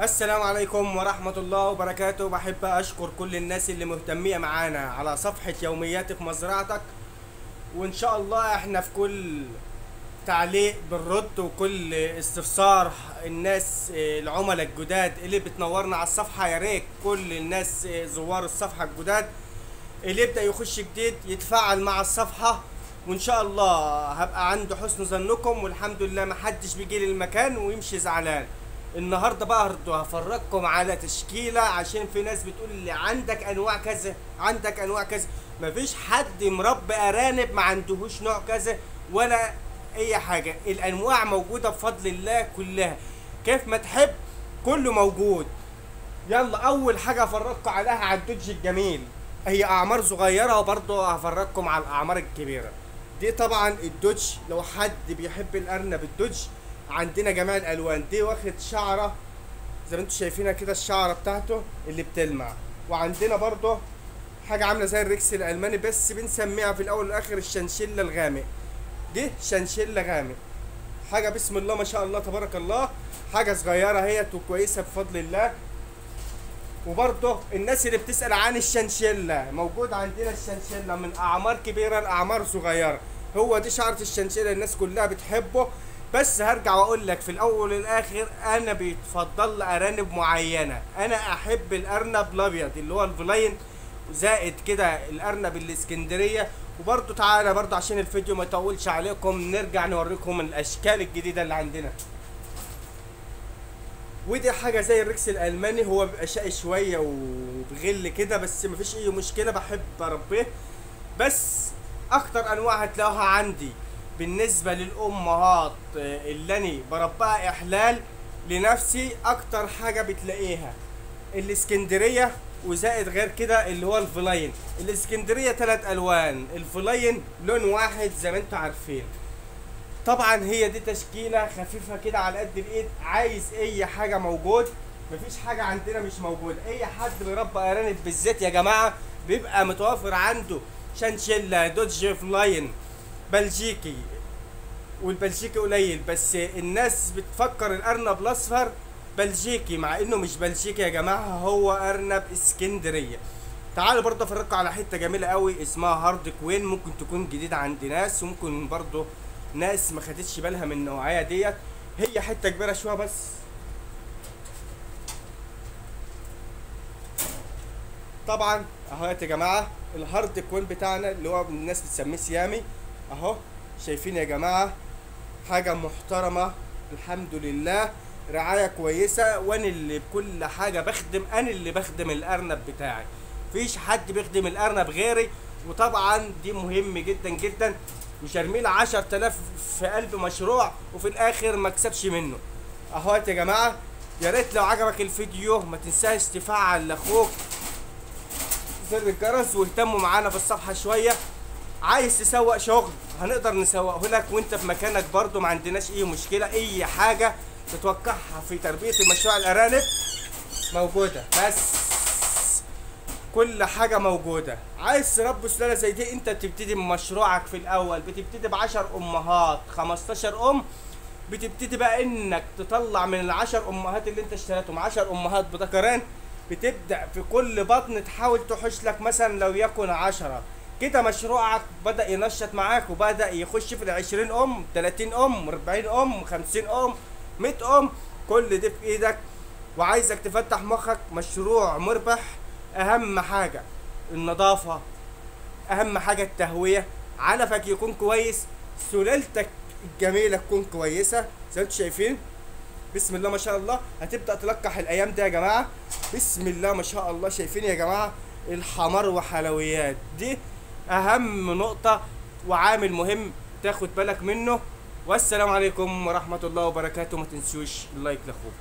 السلام عليكم ورحمة الله وبركاته. بحب أشكر كل الناس اللي مهتمية معانا على صفحة يومياتي في مزرعتك، وإن شاء الله إحنا في كل تعليق بالرد وكل استفسار. الناس العملاء الجداد اللي بتنورنا على الصفحة، يا ريت كل الناس زوار الصفحة الجداد اللي يبدأ يخش جديد يتفاعل مع الصفحة، وإن شاء الله هبقى عند حسن ظنكم. والحمد لله محدش بيجي لي المكان ويمشي زعلان. النهارده برضه هفرجكم على تشكيله، عشان في ناس بتقول لي عندك انواع كذا عندك انواع كذا. مفيش حد مربي ارانب ما عندهوش نوع كذا ولا اي حاجه. الانواع موجوده بفضل الله كلها، كيف ما تحب كله موجود. يلا اول حاجه هفرجكم عليها على الدوج الجميل. هي اعمار صغيره، وبرضه هفرجكم على الاعمار الكبيره. دي طبعا الدوج، لو حد بيحب الارنب الدوج عندنا جميع الالوان. دي واخد شعره زي ما انتم شايفينها كده، الشعره بتاعته اللي بتلمع. وعندنا برضه حاجه عامله زي الريكس الالماني، بس بنسميها في الاول والاخر الشنشله الغامق. دي شنشله غامق، حاجه بسم الله ما شاء الله تبارك الله، حاجه صغيره اهيت وكويسه بفضل الله. وبرضه الناس اللي بتسال عن الشنشله، موجود عندنا الشنشله من اعمار كبيره لاعمار صغيره. هو دي شعره الشنشله، الناس كلها بتحبه. بس هرجع واقول لك في الاول والاخر، انا بيتفضل ارانب معينه. انا احب الارنب الابيض اللي هو الفلاين، زائد كده الارنب الاسكندريه. وبرضه تعالى برضه عشان الفيديو ما يطولش عليكم، نرجع نوريكم الاشكال الجديده اللي عندنا. ودي حاجه زي الريكس الالماني، هو بيبقى شقي شويه وبغل كده، بس مفيش اي مشكله، بحب اربيه. بس اكتر انواع هتلاقوها عندي بالنسبة للأمهات اللي أنا بربها إحلال لنفسي، أكتر حاجة بتلاقيها الإسكندرية، وزائد غير كده اللي هو الفلاين. الإسكندرية 3 ألوان، الفلاين لون واحد زي ما أنتوا عارفين. طبعا هي دي تشكيلة خفيفة كده على قد الإيد. عايز أي حاجة موجود، مفيش حاجة عندنا مش موجودة. أي حد بيربى أرانب بالذات يا جماعة بيبقى متوفر عنده شنشيلا، دوج، فلاين، بلجيكي. والبلجيكي قليل، بس الناس بتفكر الارنب الاصفر بلجيكي، مع انه مش بلجيكي يا جماعه، هو ارنب اسكندريه. تعالوا برضه افرجكم على حته جميله قوي اسمها هارد كوين. ممكن تكون جديده عند ناس، وممكن برضه ناس ما خدتش بالها من النوعيه ديت. هي حته كبيره شويه بس. طبعا اهو يا جماعه الهارد كوين بتاعنا اللي هو الناس بتسميه سيامي. اهو شايفين يا جماعه، حاجه محترمه الحمد لله، رعايه كويسه. وانا اللي بكل حاجه بخدم، انا اللي بخدم الارنب بتاعي، مفيش حد بيخدم الارنب غيري. وطبعا دي مهم جدا جدا، مش ارمي له 10000 في قلب مشروع وفي الاخر ما اكسبش منه. اهو يا جماعه، يا ريت لو عجبك الفيديو ما تنساش تفعل لاخوك زر الجرس، واهتموا معانا في الصفحه شويه. عايز تسوق شغل هنقدر نسوقه لك وانت في مكانك برضو، ما عندناش اي مشكله. اي حاجه تتوقعها في تربيه المشروع الارانب موجوده، بس كل حاجه موجوده. عايز تربي سلاله زي دي، انت بتبتدي بمشروعك في الاول، بتبتدي ب10 امهات 15 ام. بتبتدي بقى انك تطلع من ال10 امهات اللي انت اشتريتهم 10 امهات بذكران. بتبدا في كل بطن تحاول تحوش لك مثلا لو يكن 10 كده. مشروعك بدأ ينشط معاك، وبدأ يخش في 20 ام، 30 ام، 40 ام، 50 ام، 100 ام. كل ده في ايدك، وعايزك تفتح مخك. مشروع مربح. اهم حاجة النظافة، اهم حاجة التهوية، علفك يكون كويس، سلالتك الجميلة تكون كويسة زي ما انتم شايفين. بسم الله ما شاء الله. هتبدأ تلقح الايام دي يا جماعة، بسم الله ما شاء الله. شايفين يا جماعة الحمار وحلويات، دي اهم نقطة وعامل مهم تاخد بالك منه. والسلام عليكم ورحمة الله وبركاته. ما تنسوش اللايك لاخوك.